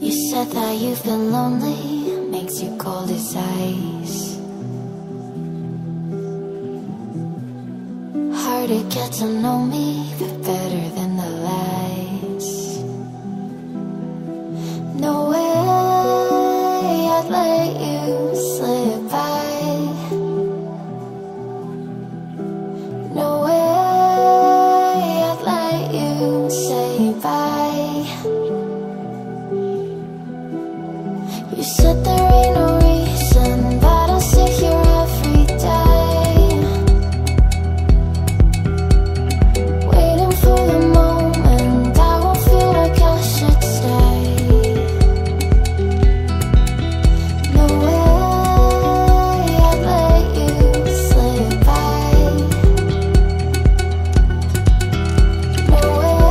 You said that you've been lonely, makes you cold as ice. Hard to get to know me, but better than the lies. No way I'd let you slip by. No way I'd let you say bye. You said there ain't no reason, but I'll sit here every day, waiting for the moment I won't feel like I should stay. No way I'd let you slip by. No way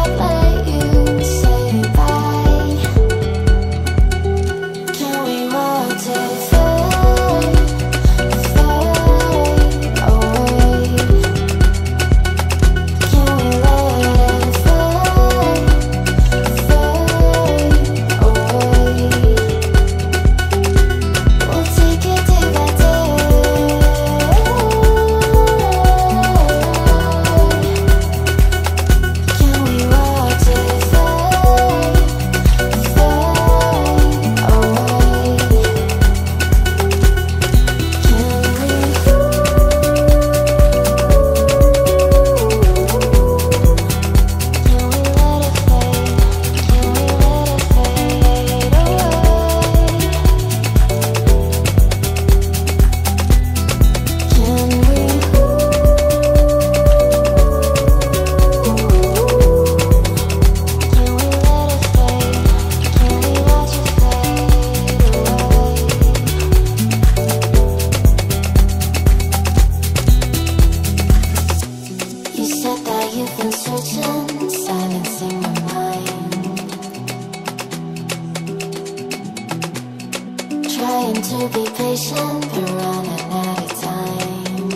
I'd let you say bye. Can we watch it fade, fade away? Can we let it fade, fade away? We'll take it day by day. Can we watch it fade, fade away? You said that you've been searching, silencing your mind, trying to be patient, but running out of time.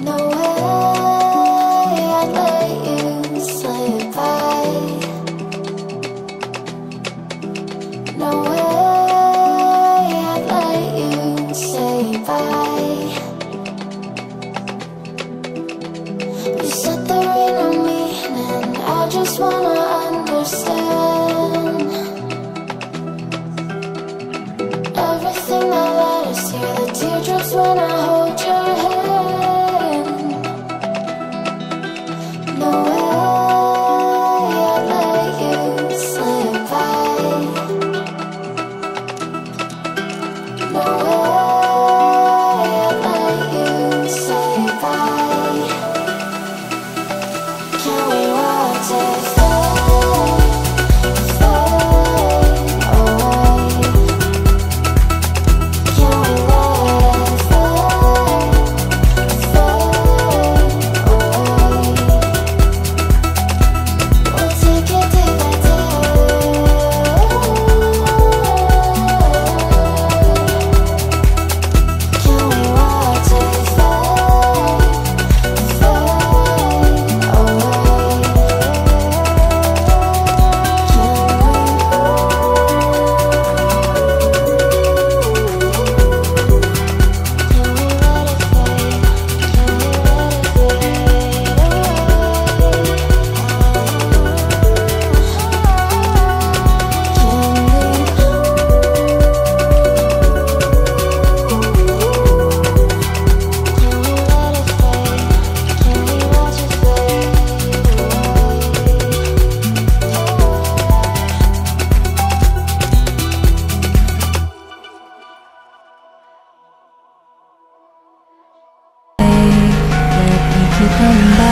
No way I'd let you slip by. No way I'd let you say bye. You said there ain't no meaning, I just wanna understand everything that led us here, the teardrops when I hold your hand. No way I'd let you slip by. No way I'd let you say bye. Can we watch it fade, fade away? Can we let it fade, fade away? We'll take it day by day. Can we watch it fade, fade away? Let me keep coming back.